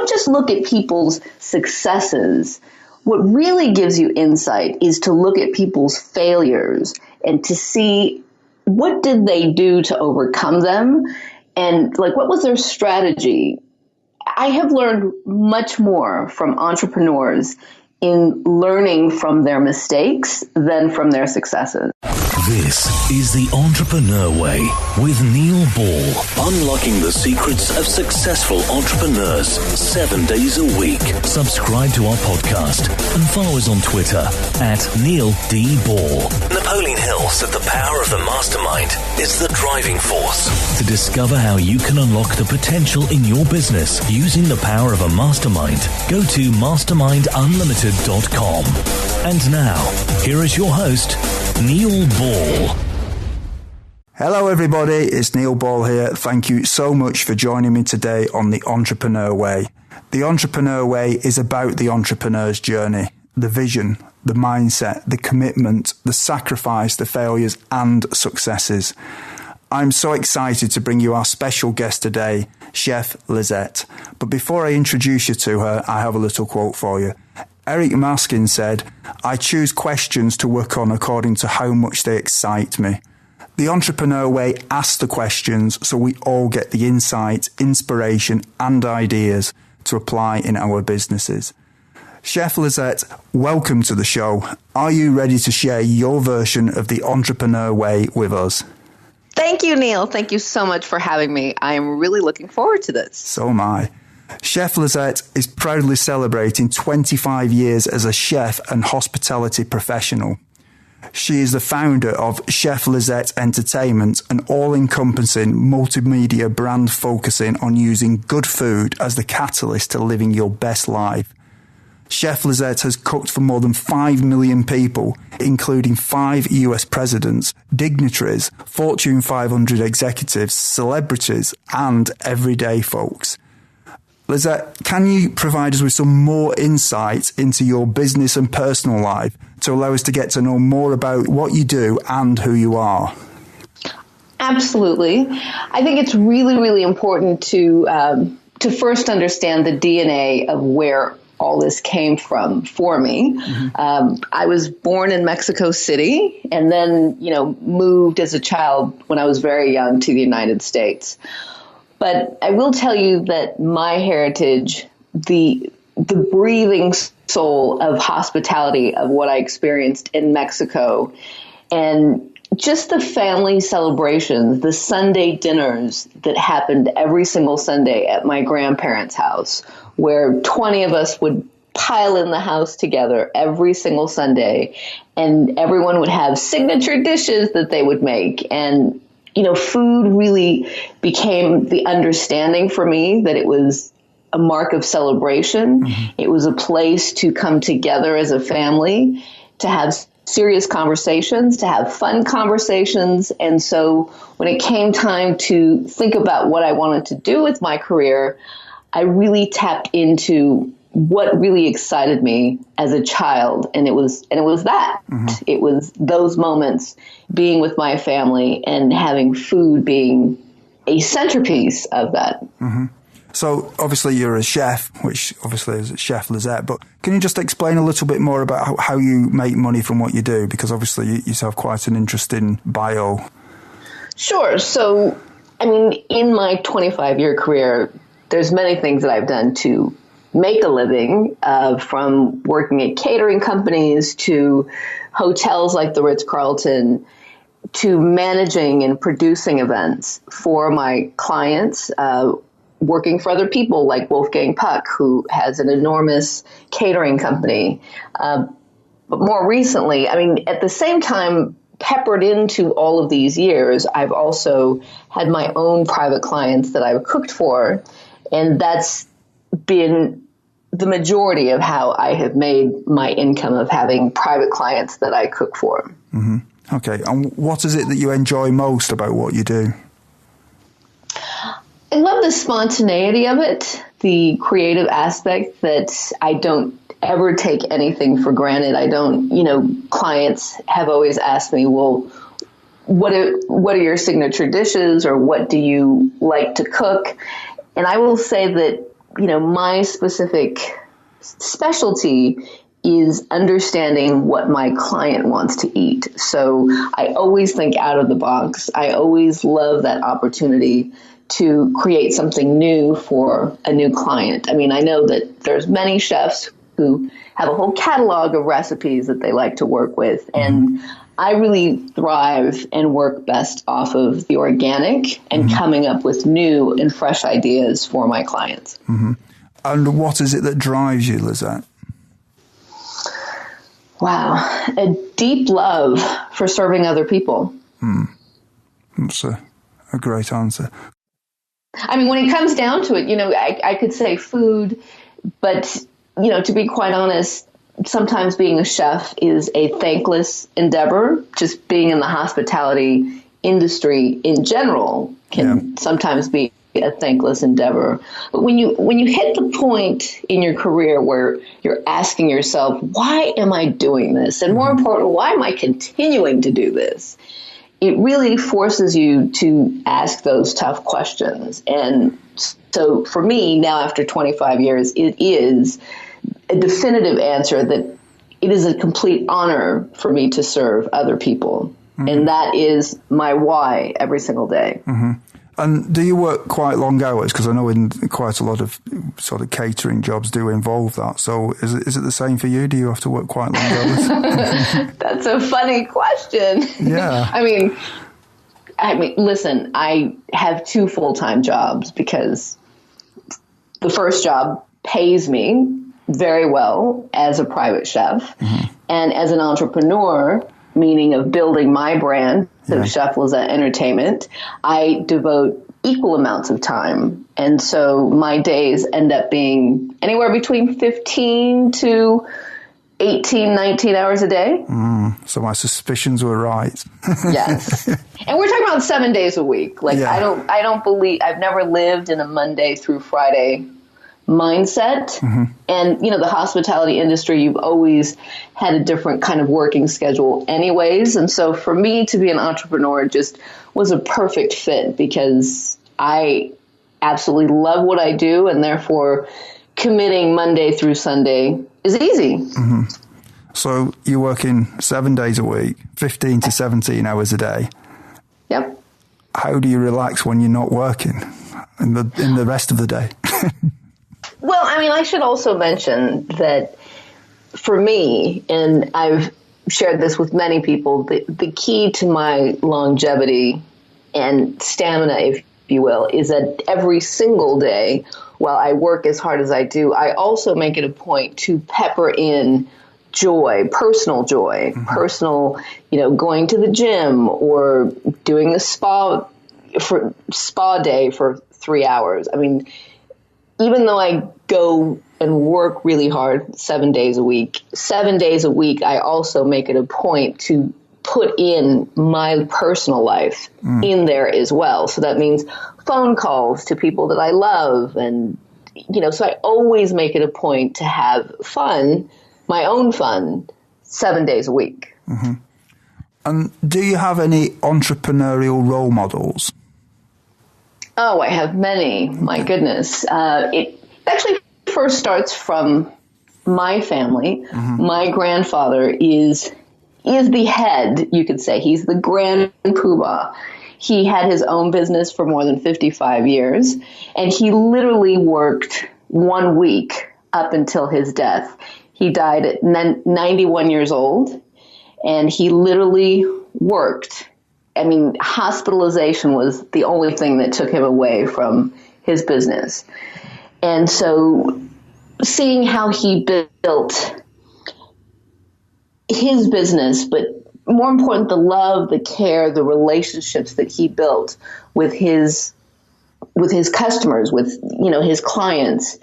don't just look at people's successes. What really gives you insight is to look at people's failures and to see what did they do to overcome them, and like what was their strategy. I have learned much more from entrepreneurs in learning from their mistakes than from their successes. This is The Entrepreneur Way with Neil Ball. Unlocking the secrets of successful entrepreneurs 7 days a week. Subscribe to our podcast and follow us on Twitter at Neil D. Ball. Napoleon Hill said the power of the mastermind is the driving force. To discover how you can unlock the potential in your business using the power of a mastermind, go to mastermindunlimited.com. And now, here is your host, Neil Ball. Hello everybody, it's Neil Ball here. Thank you so much for joining me today on The Entrepreneur Way. The Entrepreneur Way is about the entrepreneur's journey, the vision, the mindset, the commitment, the sacrifice, the failures and successes. I'm so excited to bring you our special guest today, Chef Lizette. But before I introduce you to her, I have a little quote for you. Eric Maskin said, "I choose questions to work on according to how much they excite me." The Entrepreneur Way asks the questions so we all get the insight, inspiration and ideas to apply in our businesses. Chef Lizette, welcome to the show. Are you ready to share your version of the Entrepreneur Way with us? Thank you, Neil. Thank you so much for having me. I am really looking forward to this. So am I. Chef Lizette is proudly celebrating 25 years as a chef and hospitality professional. She is the founder of Chef Lizette Entertainment, an all-encompassing multimedia brand focusing on using good food as the catalyst to living your best life. Chef Lizette has cooked for more than 5 million people, including 5 US presidents, dignitaries, Fortune 500 executives, celebrities, and everyday folks. Lizette, can you provide us with some more insight into your business and personal life to allow us to get to know more about what you do and who you are? Absolutely. I think it's really, really important to first understand the DNA of where all this came from for me. Mm-hmm. I was born in Mexico City and then, moved as a child when I was very young to the United States. But I will tell you that my heritage, the breathing soul of hospitality of what I experienced in Mexico, and just the family celebrations, the Sunday dinners that happened every single Sunday at my grandparents' house, where 20 of us would pile in the house together every single Sunday, and everyone would have signature dishes that they would make. And food really became the understanding for me that it was a mark of celebration. Mm-hmm. It was a place to come together as a family, to have serious conversations, to have fun conversations. And so when it came time to think about what I wanted to do with my career, I really tapped into what really excited me as a child. And it was that. Mm-hmm. It was those moments, being with my family and having food being a centerpiece of that. Mm-hmm. So obviously you're a chef, which obviously is Chef Lizette, but can you just explain a little bit more about how you make money from what you do? Because obviously you have quite an interesting bio. Sure. So, in my 25-year career, there's many things that I've done to make a living, from working at catering companies to hotels like the Ritz-Carlton, to managing and producing events for my clients, working for other people like Wolfgang Puck, who has an enormous catering company. But more recently, at the same time, peppered into all of these years, I've also had my own private clients that I've cooked for, and that's been the majority of how I have made my income, of having private clients that I cook for. Mm-hmm. Okay. And what is it that you enjoy most about what you do? I love the spontaneity of it, the creative aspect, that I don't ever take anything for granted. I don't, clients have always asked me, well, what are your signature dishes, or what do you like to cook? And I will say that my specific specialty is understanding what my client wants to eat. So I always think out of the box. I always love that opportunity to create something new for a new client. I mean, I know that there's many chefs who have a whole catalog of recipes that they like to work with. And I really thrive and work best off of the organic and coming up with new and fresh ideas for my clients. And what is it that drives you, Lizette? Wow. A deep love for serving other people. That's a great answer. I mean, when it comes down to it, I could say food, but, to be quite honest, sometimes being a chef is a thankless endeavor. Just being in the hospitality industry in general can sometimes be a thankless endeavor. But when you hit the point in your career where you're asking yourself, why am I doing this? And more important, why am I continuing to do this? It really forces you to ask those tough questions. And so for me, now after 25 years, it is a definitive answer that it is a complete honor for me to serve other people. And that is my why every single day. And do you work quite long hours? Because I know in quite a lot of sort of catering jobs do involve that. So is it the same for you? Do you have to work quite long hours? That's a funny question. Yeah. I mean, listen, I have 2 full-time jobs because the first job pays me very well as a private chef. And as an entrepreneur, meaning of building my brand, so Chef Lizette Entertainment, I devote equal amounts of time. And so my days end up being anywhere between 15 to 18, 19 hours a day. So my suspicions were right. Yes. And we're talking about 7 days a week. I don't believe, I've never lived in a Monday through Friday mindset. And, the hospitality industry, you've always had a different kind of working schedule anyways. And so for me to be an entrepreneur just was a perfect fit because I absolutely love what I do. And therefore committing Monday through Sunday is easy. So you're working 7 days a week, 15 to 17 hours a day. Yep. How do you relax when you're not working in the rest of the day? Well, I mean, I should also mention that for me, and I've shared this with many people, the key to my longevity and stamina, if you will, is that every single day, while I work as hard as I do, I also make it a point to pepper in joy, personal joy, personal, going to the gym or doing a spa day for 3 hours. I mean, even though I go and work really hard 7 days a week, I also make it a point to put in my personal life in there as well. So that means phone calls to people that I love. And, so I always make it a point to have fun, my own fun, 7 days a week. And do you have any entrepreneurial role models? Oh, I have many. My goodness. It actually first starts from my family. My grandfather is the head, you could say. He's the grand poobah. He had his own business for more than 55 years, and he literally worked 1 week up until his death. He died at 91 years old, and he literally worked. I mean, hospitalization was the only thing that took him away from his business. And so seeing how he built his business, but more important, the love, the care, the relationships that he built with his customers, with, his clients,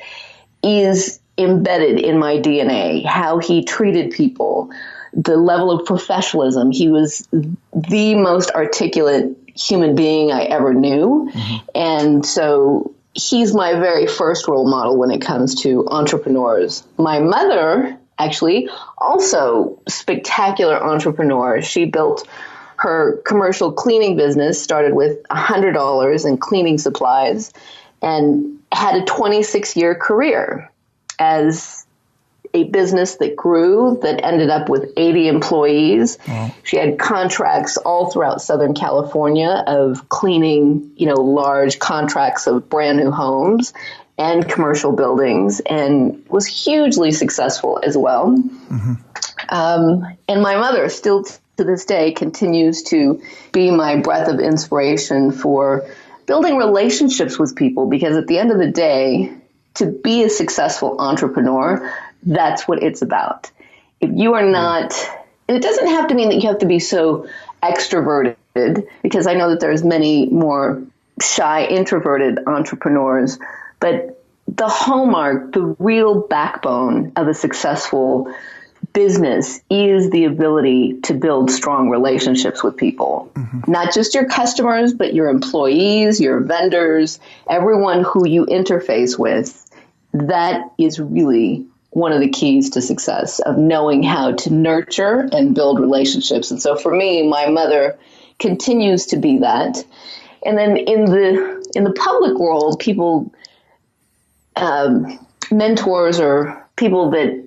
is embedded in my DNA. How he treated people, the level of professionalism. He was the most articulate human being I ever knew. And so he's my very first role model when it comes to entrepreneurs. My mother, actually, also spectacular entrepreneur. She built her commercial cleaning business, started with $100 in cleaning supplies, and had a 26-year career as a business that grew, that ended up with 80 employees. Wow. She had contracts all throughout Southern California of cleaning, large contracts of brand new homes and commercial buildings, and was hugely successful as well. Mm-hmm. And my mother still to this day continues to be my breath of inspiration for building relationships with people, because at the end of the day, to be a successful entrepreneur, that's what it's about. If you are not, and it doesn't have to mean that you have to be so extroverted, because I know that there's many more shy, introverted entrepreneurs, but the hallmark, the real backbone of a successful business is the ability to build strong relationships with people, not just your customers, but your employees, your vendors, everyone who you interface with. That is really one of the keys to success, of knowing how to nurture and build relationships. And so for me, my mother continues to be that. And then in the public world, people, mentors or people that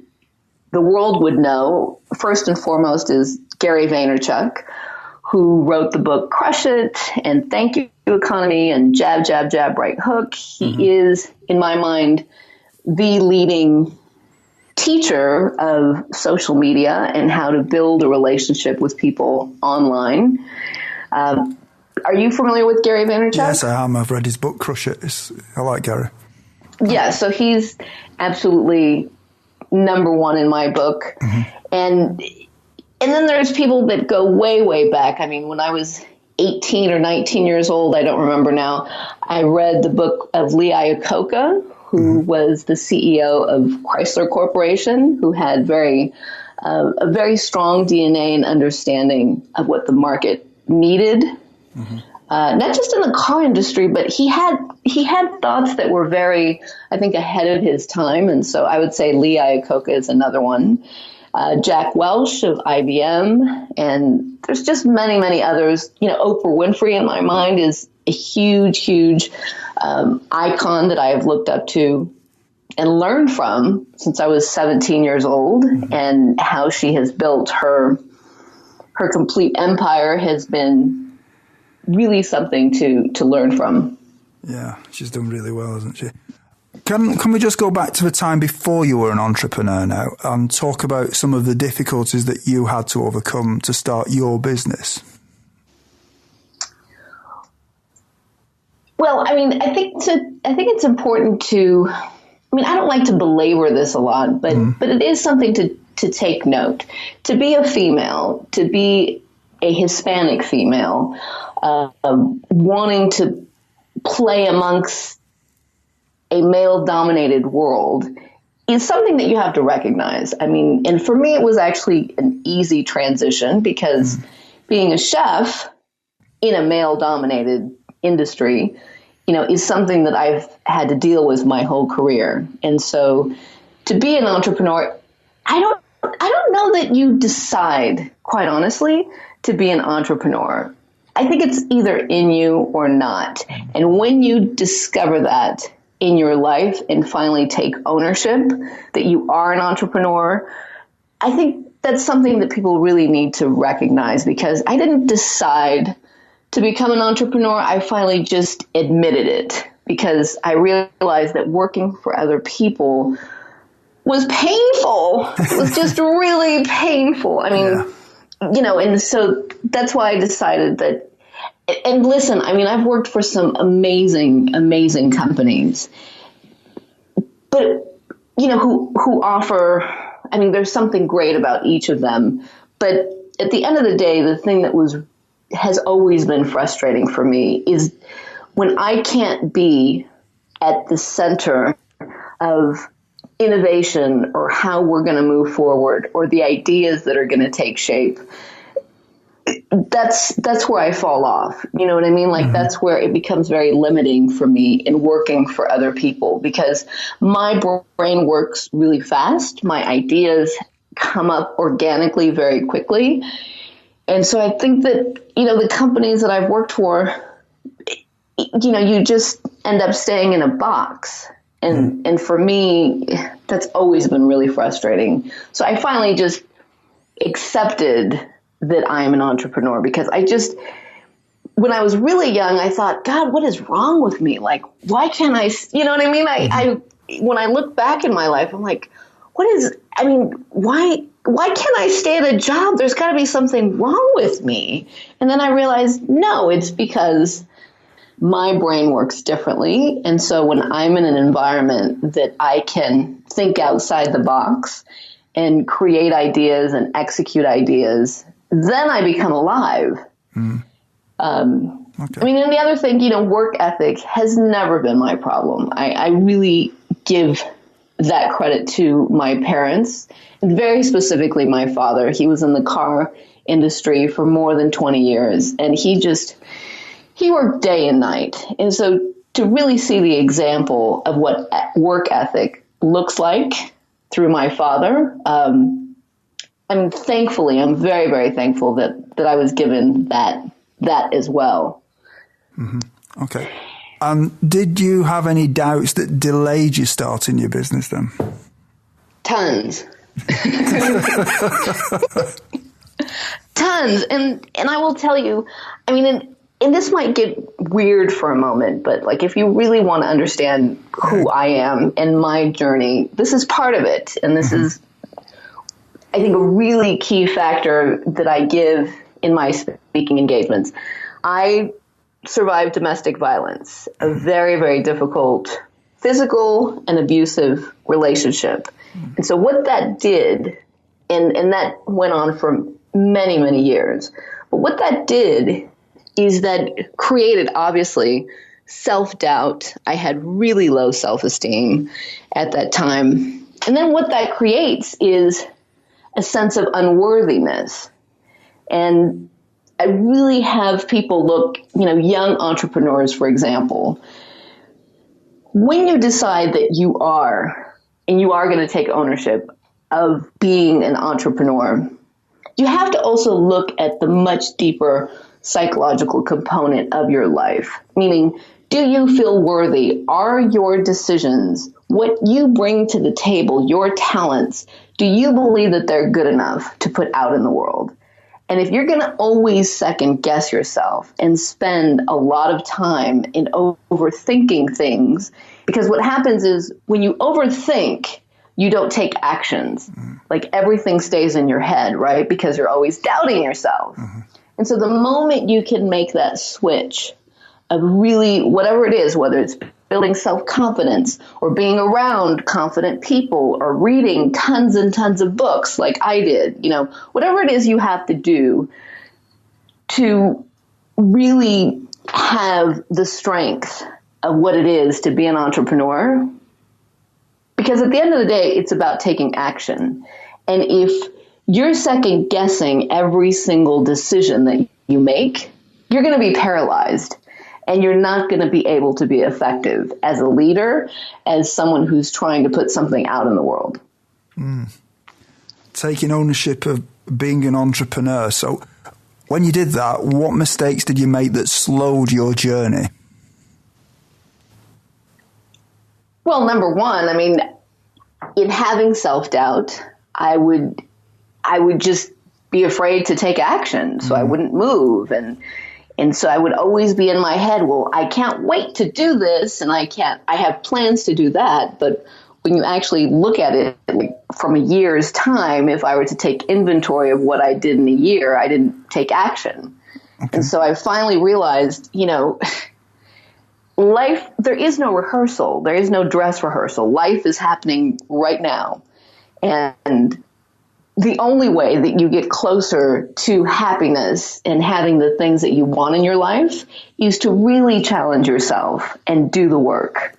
the world would know, first and foremost, is Gary Vaynerchuk, who wrote the book Crush It and Thank You Economy and Jab, Jab, Jab, Right Hook. He is, in my mind, the leading teacher of social media and how to build a relationship with people online. Are you familiar with Gary Vaynerchuk? Yes, I am. I've read his book, Crush It. I like Gary. Yeah, so he's absolutely number one in my book. And then there's people that go way, way back. I mean, when I was 18 or 19 years old, I don't remember now, I read the book of Lee Iacocca, who was the CEO of Chrysler Corporation, who had a very strong DNA and understanding of what the market needed. Not just in the car industry, but he had thoughts that were very, I think, ahead of his time. And so I would say Lee Iacocca is another one. Jack Welch of IBM, and there's just many, many others. Oprah Winfrey in my mind is a huge, huge icon that I have looked up to and learned from since I was 17 years old, and how she has built her complete empire has been really something to learn from. Yeah, she's done really well, hasn't she? Can we just go back to the time before you were an entrepreneur now and talk about some of the difficulties that you had to overcome to start your business? Well, I mean, I think it's important to, I don't like to belabor this a lot, but it is something to take note. To be a female, to be a Hispanic female, wanting to play amongst a male-dominated world is something that you have to recognize. I mean, and for me, it was actually an easy transition, because being a chef in a male-dominated industry, is something that I've had to deal with my whole career. And so to be an entrepreneur, I don't know that you decide, quite honestly, to be an entrepreneur. I think it's either in you or not. And when you discover that in your life and finally take ownership that you are an entrepreneur, I think that's something that people really need to recognize, because I didn't decide to become an entrepreneur. I finally just admitted it, because I realized that working for other people was painful. It was just really painful. I mean, and so that's why I decided that. And listen, I've worked for some amazing, amazing companies, but, who offer, there's something great about each of them. But at the end of the day, the thing that has always been frustrating for me is when I can't be at the center of innovation or how we're going to move forward or the ideas that are going to take shape. That's where I fall off. You know what I mean? Like that's where it becomes very limiting for me in working for other people, because my brain works really fast. My ideas come up organically very quickly. And so I think that, the companies that I've worked for, you just, end up staying in a box. And for me, that's always been really frustrating. So I finally just accepted that I'm an entrepreneur, because when I was really young, I thought, God, what is wrong with me? Like, why can't I, you know what I mean? I when I look back in my life, I'm like, why can't I stay at a job? There's got to be something wrong with me. And then I realized, no, it's because my brain works differently. And so when I'm in an environment that I can think outside the box and create ideas and execute ideas, then I become alive. Okay. And the other thing, work ethic has never been my problem. I really give that credit to my parents, and very specifically my father. He was in the car industry for more than 20 years, and he worked day and night. And so to really see the example of what work ethic looks like through my father, I'm very, very thankful that I was given that as well. Mm-hmm. Okay. Did you have any doubts that delayed you starting your business then? Tons. Tons. And I will tell you, and this might get weird for a moment, but like, if you really want to understand who I am and my journey, this is part of it. And this is, I think, a really key factor that I give in my speaking engagements. I survived domestic violence, a very, very difficult physical and abusive relationship. And so what that did, and that went on for many, many years, but what that did is that created, obviously, self-doubt. I had really low self-esteem at that time. And then what that creates is a sense of unworthiness. And I really have people look, young entrepreneurs, for example, when you decide that you are going to take ownership of being an entrepreneur, you have to also look at the much deeper psychological component of your life. Meaning, do you feel worthy? Are your decisions, what you bring to the table, your talents, do you believe that they're good enough to put out in the world? And if you're going to always second guess yourself and spend a lot of time in overthinking things, because what happens is when you overthink, you don't take actions. Like, everything stays in your head, right? Because you're always doubting yourself. And so the moment you can make that switch of really, whatever it is, whether it's building self-confidence or being around confident people or reading tons and tons of books like I did, whatever it is you have to do to really have the strength of what it is to be an entrepreneur. Because at the end of the day, it's about taking action. And if you're second guessing every single decision that you make, you're going to be paralyzed. And you're not going to be able to be effective as a leader, as someone who's trying to put something out in the world. Taking ownership of being an entrepreneur. So when you did that, what mistakes did you make that slowed your journey? Well, number one, in having self-doubt, I would just be afraid to take action. So I wouldn't move. And so I would always be in my head, well, I can't wait to do this, and I have plans to do that. But when you actually look at it from a year's time, if I were to take inventory of what I did in a year, I didn't take action. Okay. And so I finally realized, life, there is no rehearsal. There is no dress rehearsal. Life is happening right now. And the only way that you get closer to happiness and having the things that you want in your life is to really challenge yourself and do the work.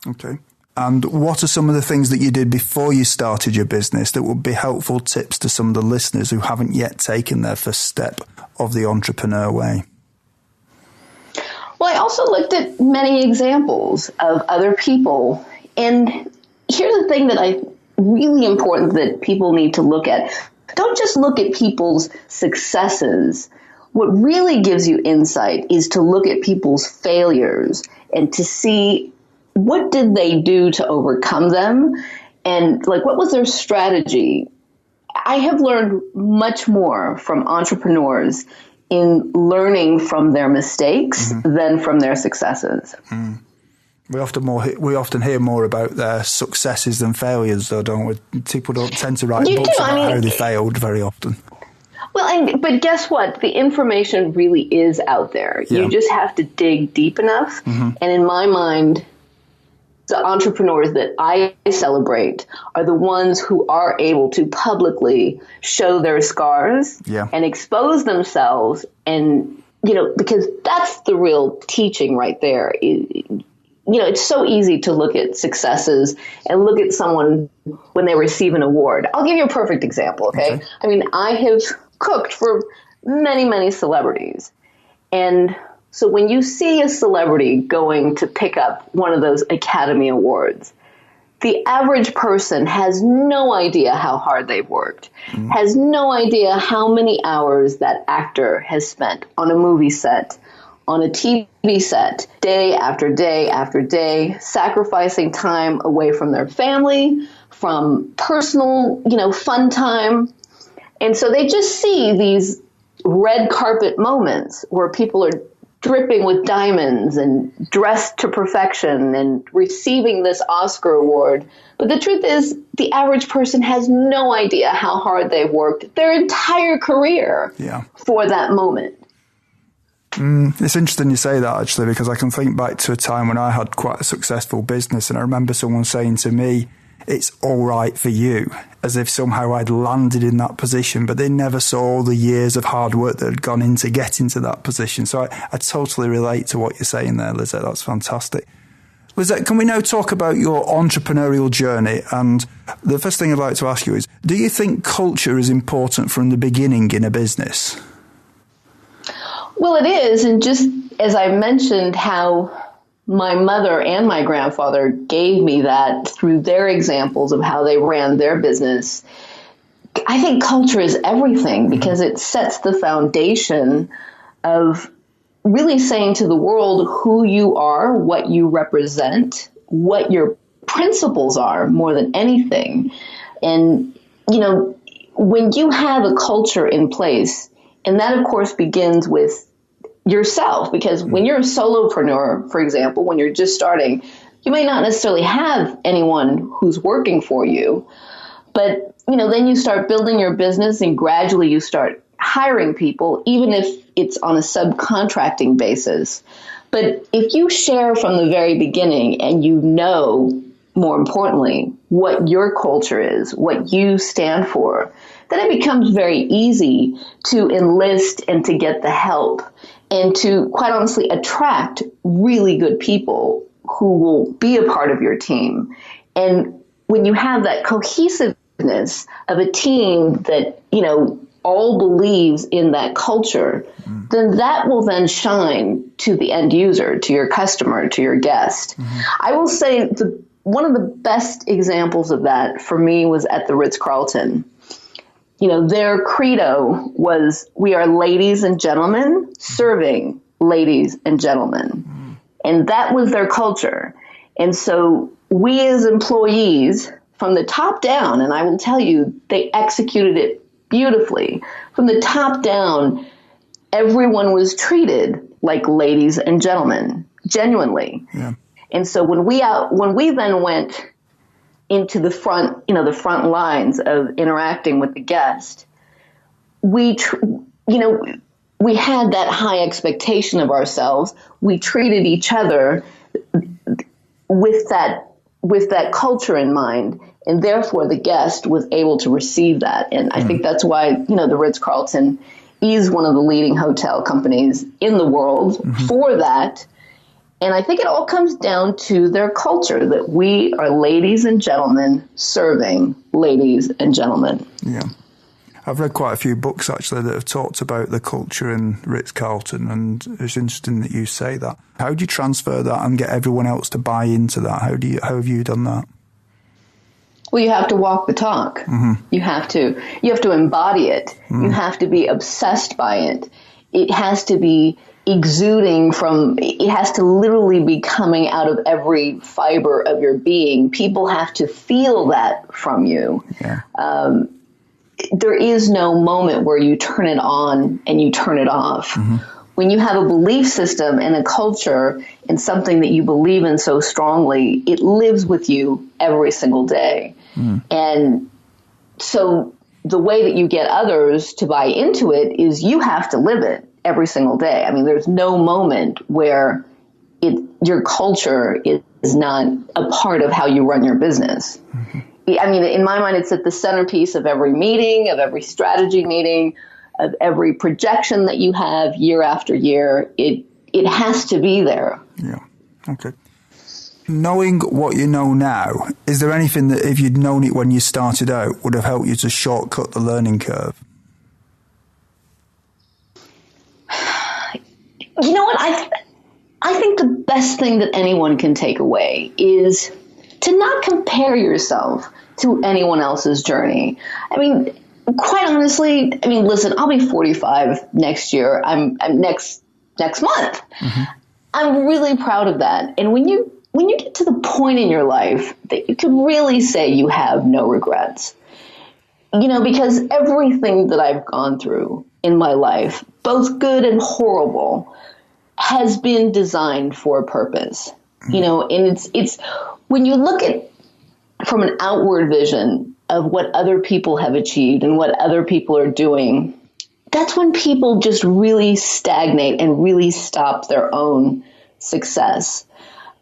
Okay. And what are some of the things that you did before you started your business that would be helpful tips to some of the listeners who haven't yet taken their first step of the entrepreneur way? Well, I also looked at many examples of other people. And here's the thing that I really important that people need to look at. Don't just look at people's successes. what really gives you insight is to look at people's failures and to see what did they do to overcome them, and like what was their strategy. I have learned much more from entrepreneurs in learning from their mistakes than from their successes. We often hear more about their successes than failures, though, don't we? People don't tend to write books about how they failed very often. Well, but guess what? The information really is out there. Yeah. You just have to dig deep enough. And in my mind, the entrepreneurs that I celebrate are the ones who are able to publicly show their scars and expose themselves. And, because that's the real teaching right there. It's so easy to look at successes and look at someone when they receive an award. I'll give you a perfect example, okay? I mean, I have cooked for many, many celebrities. And so when you see a celebrity going to pick up one of those Academy Awards, the average person has no idea how hard they've worked, has no idea how many hours that actor has spent on a movie set, on a TV set, day after day after day, sacrificing time away from their family, from personal, fun time. And so they just see these red carpet moments where people are dripping with diamonds and dressed to perfection and receiving this Oscar award. But the truth is, the average person has no idea how hard they've worked their entire career for that moment. It's interesting you say that, actually, because I can think back to a time when I had quite a successful business, and I remember someone saying to me, "It's all right for you," as if somehow I'd landed in that position, but they never saw all the years of hard work that had gone into getting to that position. So I totally relate to what you're saying there, Lizette. That's fantastic. Lizette, can we now talk about your entrepreneurial journey? And the first thing I'd like to ask you is, do you think culture is important from the beginning in a business? Well, it is. And just as I mentioned how my mother and my grandfather gave me that through their examples of how they ran their business, I think culture is everything because it sets the foundation of really saying to the world who you are, what you represent, what your principles are more than anything. And, when you have a culture in place, and that, of course, begins with yourself, because when you're a solopreneur, for example, when you're just starting, you may not necessarily have anyone who's working for you, but, then you start building your business and gradually you start hiring people, even if it's on a subcontracting basis. But if you share from the very beginning and more importantly, what your culture is, what you stand for, then it becomes very easy to enlist and to get the help and to, quite honestly, attract really good people who will be a part of your team. And when you have that cohesiveness of a team that, all believes in that culture, then that will then shine to the end user, to your customer, to your guest. I will say one of the best examples of that for me was at the Ritz-Carlton. Their credo was, we are ladies and gentlemen serving ladies and gentlemen. And that was their culture. And so we as employees from the top down, and I will tell you, they executed it beautifully. From the top down, everyone was treated like ladies and gentlemen, genuinely. Yeah. And so when we then went into the front, the front lines of interacting with the guest, we had that high expectation of ourselves. We treated each other with that culture in mind, and therefore the guest was able to receive that. And I think that's why, the Ritz-Carlton is one of the leading hotel companies in the world for that. And I think it all comes down to their culture, that we are ladies and gentlemen serving ladies and gentlemen. Yeah. I've read quite a few books, actually, that have talked about the culture in Ritz-Carlton, and it's interesting that you say that. How do you transfer that and get everyone else to buy into that? How have you done that? Well, you have to walk the talk. You have to embody it. You have to be obsessed by it. it has to be exuding from, it has to literally be coming out of every fiber of your being. People have to feel that from you. Yeah. There is no moment where you turn it on and you turn it off. Mm-hmm. When you have a belief system and a culture and something that you believe in so strongly, it lives with you every single day. Mm. And so the way that you get others to buy into it is you have to live it every single day. I mean, there's no moment where your culture is not a part of how you run your business. Mm-hmm. I mean, in my mind, it's at the centerpiece of every meeting, of every strategy meeting, of every projection that you have year after year. It has to be there. Yeah. Okay. Knowing what you know now, is there anything that if you'd known it when you started out would have helped you to shortcut the learning curve? You know what? I think the best thing that anyone can take away is to not compare yourself to anyone else's journey. I mean, quite honestly, listen, I'll be 45 next year. I'm next month. Mm-hmm. I'm really proud of that. And when you get to the point in your life that you can really say you have no regrets, because everything that I've gone through in my life, both good and horrible, has been designed for a purpose. Mm-hmm. And it's when you look at from an outward vision of what other people have achieved and what other people are doing, that's when people just really stagnate and really stop their own success.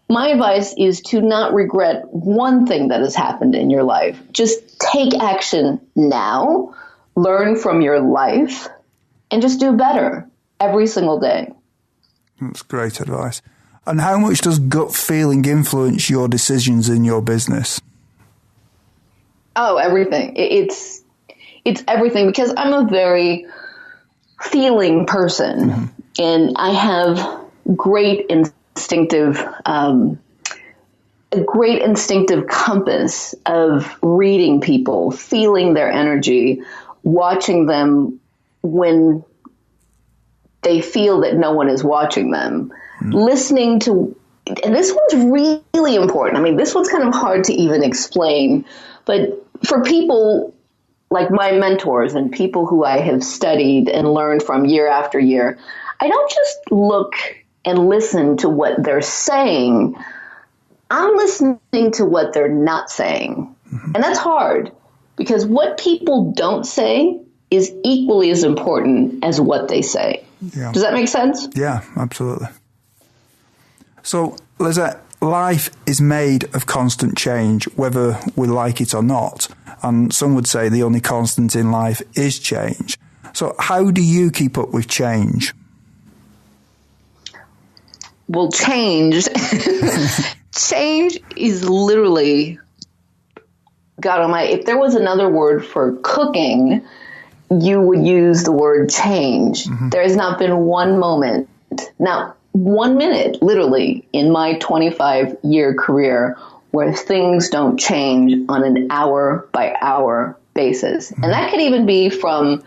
My advice is to not regret one thing that has happened in your life. Just take action now, learn from your life, and just do better every single day. That's great advice. And how much does gut feeling influence your decisions in your business? Oh, everything. It's everything, because I'm a very feeling person. Mm-hmm. And I have great instinctive compass of reading people, feeling their energy, watching them when they feel that no one is watching them, listening to, and this one's really important. This one's kind of hard to even explain, but for people like my mentors and people who I have studied and learned from year after year, I don't just look and listen to what they're saying. I'm listening to what they're not saying. Mm-hmm. And that's hard, because what people don't say is equally as important as what they say. Yeah. Does that make sense? Yeah, absolutely. So, Lizette, life is made of constant change, whether we like it or not. And some would say the only constant in life is change. So how do you keep up with change? Well, change is literally, God Almighty, if there was another word for cooking, you would use the word change. Mm-hmm. There has not been one moment, not 1 minute, literally, in my 25-year career where things don't change on an hour-by-hour basis. Mm-hmm. And that could even be from,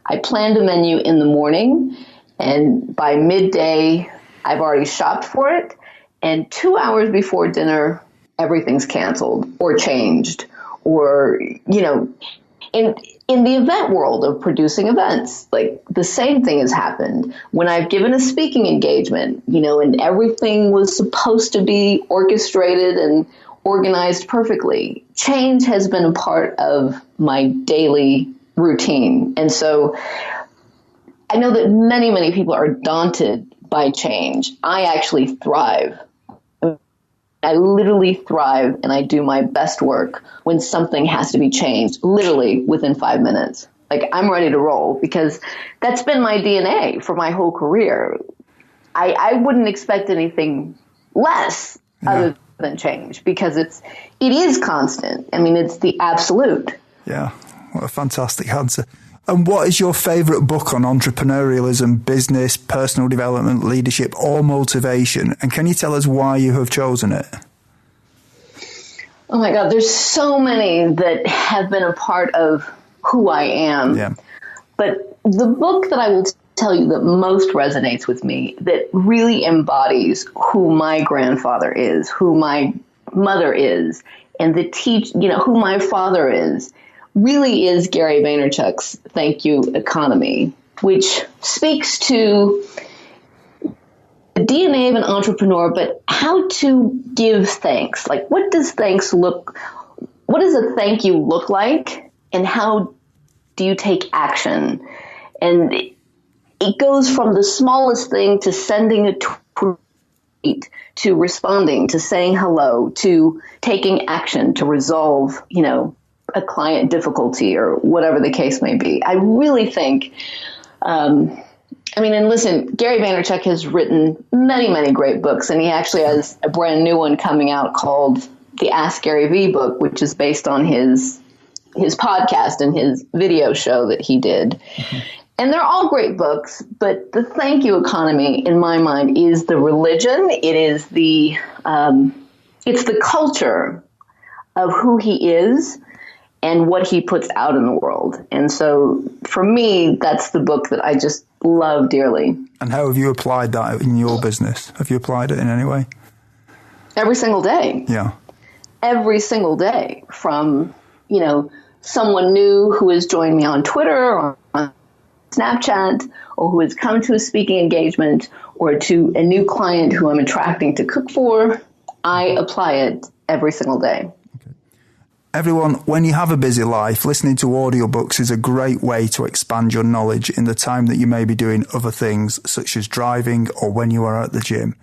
I planned a menu in the morning, and by midday, I've already shopped for it, and 2 hours before dinner, everything's canceled or changed. Or, in the event world of producing events, like the same thing has happened. When I've given a speaking engagement, and everything was supposed to be orchestrated and organized perfectly, change has been a part of my daily routine. And so I know that many, many people are daunted by change. I actually thrive. I literally thrive, and I do my best work when something has to be changed, literally within 5 minutes. Like, I'm ready to roll, because that's been my DNA for my whole career. I wouldn't expect anything less other than change, because it is constant. It's the absolute. Yeah, what a fantastic answer. And what is your favorite book on entrepreneurialism, business, personal development, leadership, or motivation? And can you tell us why you have chosen it? Oh my God, there's so many that have been a part of who I am. Yeah. But the book that I will tell you that most resonates with me, that really embodies who my grandfather is, who my mother is, and who my father is, really is Gary Vaynerchuk's Thank You economy, which speaks to the DNA of an entrepreneur, but how to give thanks. Like, what does a thank you look like, and how do you take action? And it goes from the smallest thing to sending a tweet, to responding, to saying hello, to taking action to resolve, a client difficulty or whatever the case may be. I really think, and listen, Gary Vaynerchuk has written many, many great books, and he actually has a brand new one coming out called the Ask Gary V book, which is based on his podcast and his video show that he did. Mm-hmm. And they're all great books, but the Thank You economy, in my mind, is the religion. It is it's the culture of who he is and what he puts out in the world. And so for me, that's the book that I just love dearly. And how have you applied that in your business? Have you applied it in any way? Every single day. Yeah. Every single day, from, someone new who has joined me on Twitter or on Snapchat, or who has come to a speaking engagement, or to a new client who I'm attracting to cook for. I apply it every single day. Okay. Everyone, when you have a busy life, listening to audiobooks is a great way to expand your knowledge in the time that you may be doing other things, such as driving or when you are at the gym.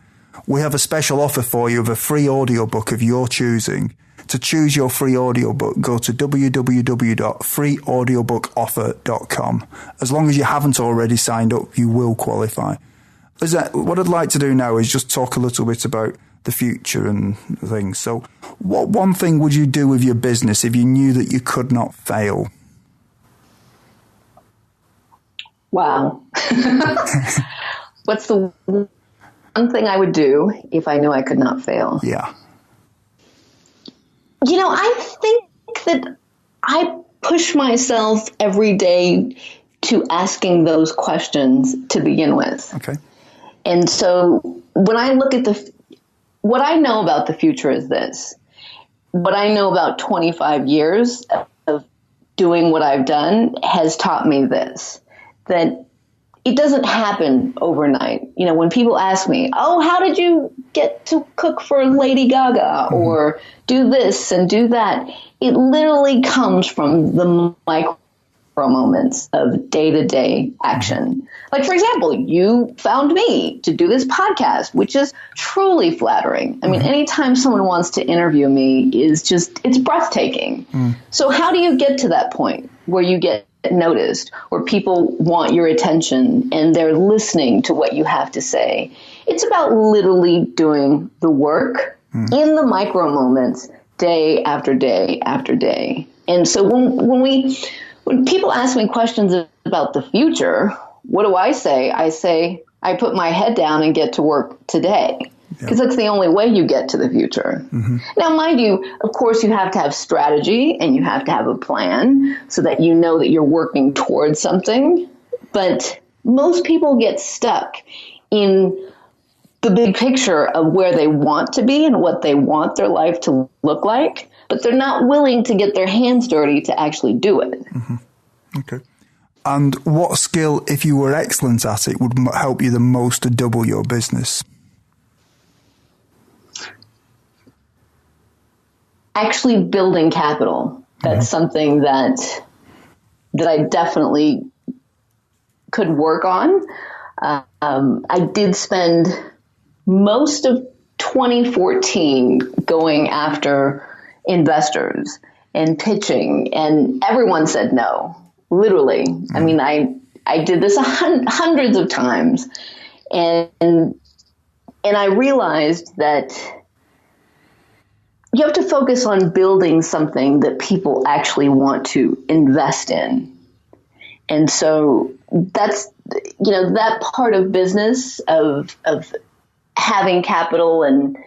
We have a special offer for you of a free audiobook of your choosing. To choose your free audiobook, go to www.freeaudiobookoffer.com. As long as you haven't already signed up, you will qualify. Lizette, what I'd like to do now is just talk a little bit about the future and things. So what one thing would you do with your business if you knew that you could not fail? Wow. What's the one thing I would do if I knew I could not fail? Yeah. I think that I push myself every day to asking those questions to begin with. Okay. And so when I look at what I know about the future is this. What I know about 25 years of doing what I've done has taught me this, that it doesn't happen overnight. When people ask me, oh, how did you get to cook for Lady Gaga or do this and do that? It literally comes from the micro moments of day-to-day action. Like, for example, you found me to do this podcast, which is truly flattering. I mean, anytime someone wants to interview me it's breathtaking. So how do you get to that point where you get noticed, or people want your attention and they're listening to what you have to say? It's about literally doing the work in the micro moments, day after day after day. And so when people ask me questions about the future, what do I say? I say, I put my head down and get to work today. Because that's the only way you get to the future. Now, mind you, of course, you have to have strategy and you have to have a plan so that you know that you're working towards something. But most people get stuck in the big picture of where they want to be and what they want their life to look like, but they're not willing to get their hands dirty to actually do it. Okay. And what skill, if you were excellent at it, would help you the most to double your business? Actually building capital. That's something that I definitely could work on. I did spend most of 2014 going after investors and pitching, and everyone said no, literally. I mean, I did this hundreds of times, and I realized that you have to focus on building something that people actually want to invest in. And so that's, that part of business of having capital and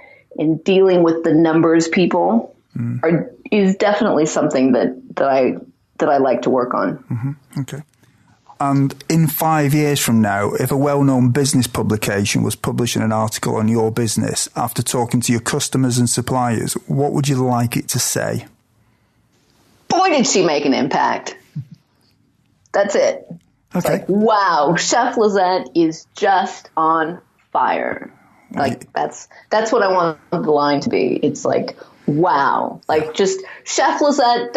dealing with the numbers people is definitely something that I like to work on. Okay. And in 5 years from now, if a well-known business publication was publishing an article on your business after talking to your customers and suppliers, what would you like it to say? Boy, did she make an impact. That's it. Okay. Like, wow, Chef Lizette is just on fire. Like, that's what I want the line to be. It's like, wow. Like, just Chef Lizette, ...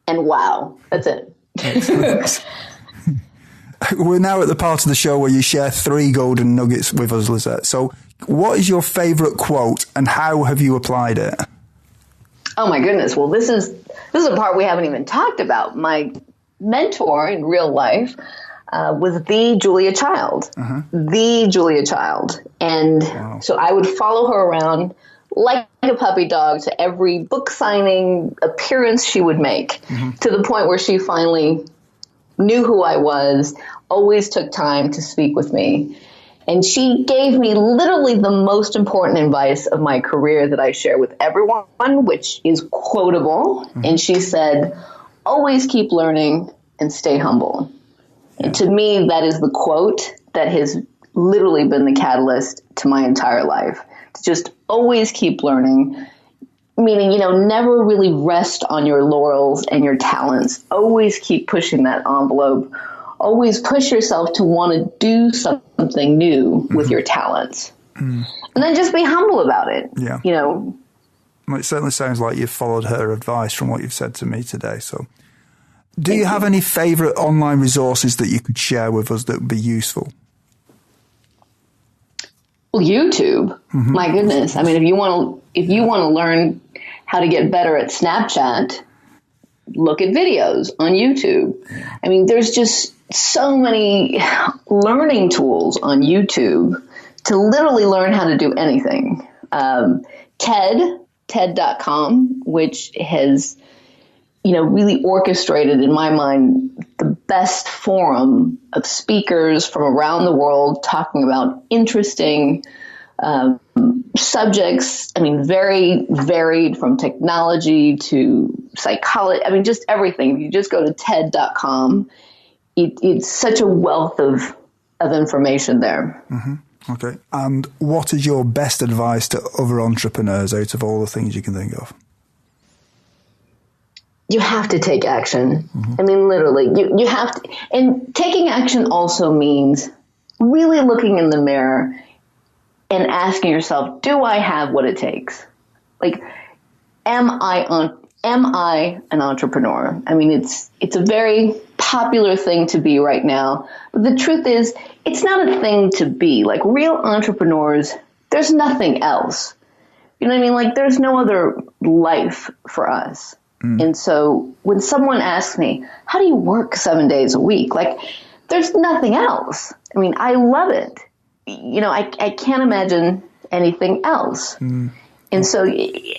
and wow. That's it. We're now at the part of the show where you share 3 golden nuggets with us, Lizette. So what is your favourite quote and how have you applied it? Oh, my goodness. Well, this is a part we haven't even talked about. My mentor in real life was the Julia Child. The Julia Child. And so I would follow her around like a puppy dog to every book signing appearance she would make, to the point where she finally knew who I was, always took time to speak with me. And she gave me literally the most important advice of my career that I share with everyone, which is quotable. And she said, always keep learning and stay humble. And to me, that is the quote that has literally been the catalyst to my entire life. To just always keep learning, meaning, never really rest on your laurels and your talents. Always keep pushing that envelope. Always push yourself to want to do something new with your talents. And then just be humble about it. Yeah. Well, it certainly sounds like you've followed her advice from what you've said to me today. So do you have any favourite online resources that you could share with us that would be useful? Well, YouTube. My goodness. I mean, if you want to learn how to get better at Snapchat, look at videos on YouTube. I mean, there's just so many learning tools on YouTube to literally learn how to do anything. TED.com, which has, really orchestrated, in my mind, the best forum of speakers from around the world talking about interesting subjects. I mean, very varied, from technology to psychology. I mean, just everything. If you just go to TED.com, it's such a wealth of information there. Okay. And what is your best advice to other entrepreneurs out of all the things you can think of? You have to take action. I mean, literally, you have to. And taking action also means really looking in the mirror and asking yourself, do I have what it takes? Like, am I an entrepreneur? I mean, it's a very popular thing to be right now. But the truth is, it's not a thing to be. Like, real entrepreneurs, there's nothing else. You know what I mean? Like, there's no other life for us. And so when someone asks me, how do you work 7 days a week? Like, there's nothing else. I mean, I love it. I can't imagine anything else. And so,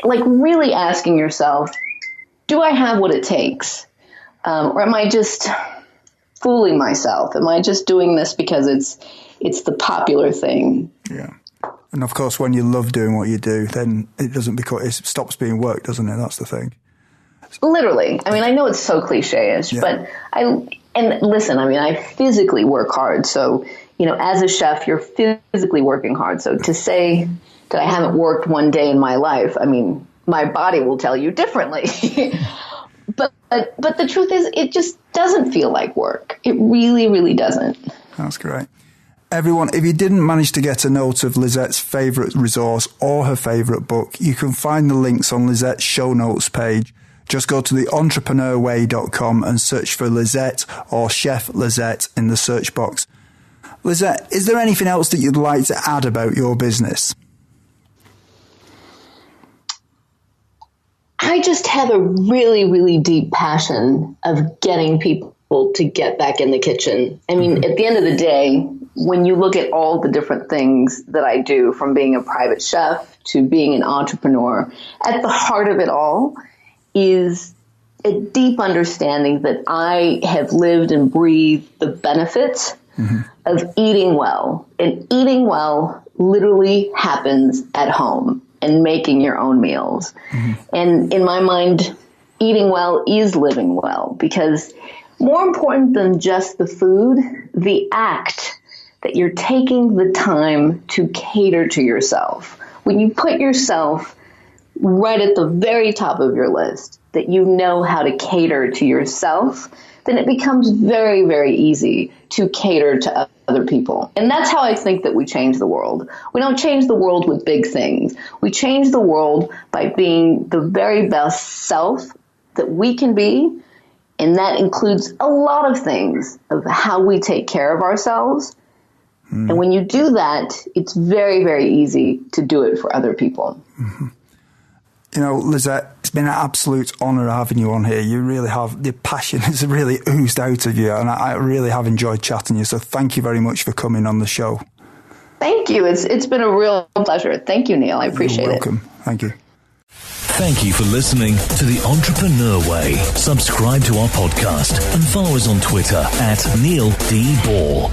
like, really asking yourself, do I have what it takes? Or am I just fooling myself? Am I just doing this because it's the popular thing? Yeah. And of course, when you love doing what you do, then it stops being work, doesn't it? That's the thing. Literally. I mean, I know it's so cliche-ish, but listen, I mean, I physically work hard. So, as a chef, you're physically working hard. So to say that I haven't worked one day in my life, I mean, my body will tell you differently. But the truth is, it just doesn't feel like work. It really, really doesn't. That's great. Everyone, if you didn't manage to get a note of Lizette's favourite resource or her favourite book, you can find the links on Lizette's show notes page. Just go to theentrepreneurway.com and search for Lizette or Chef Lizette in the search box. Lizette, is there anything else that you'd like to add about your business? I just have a really, really deep passion of getting people to get back in the kitchen. I mean, at the end of the day, when you look at all the different things that I do, from being a private chef to being an entrepreneur, at the heart of it all is a deep understanding that I have lived and breathed the benefits of eating well. And eating well literally happens at home and making your own meals. And in my mind, eating well is living well, because more important than just the food, the act that you're taking the time to cater to yourself. When you put yourself right at the very top of your list, that you know how to cater to yourself, then it becomes very, very easy to cater to other people. And that's how I think that we change the world. We don't change the world with big things. We change the world by being the very best self that we can be. And that includes a lot of things of how we take care of ourselves. And when you do that, it's very, very easy to do it for other people. Mm-hmm. You know, Lizette, it's been an absolute honour having you on here. You really have, the passion has really oozed out of you, and I really have enjoyed chatting to you. So thank you very much for coming on the show. Thank you. It's been a real pleasure. Thank you, Neil. I appreciate it. You're welcome. Thank you. Thank you for listening to The Entrepreneur Way. Subscribe to our podcast and follow us on Twitter @Neil D. Ball.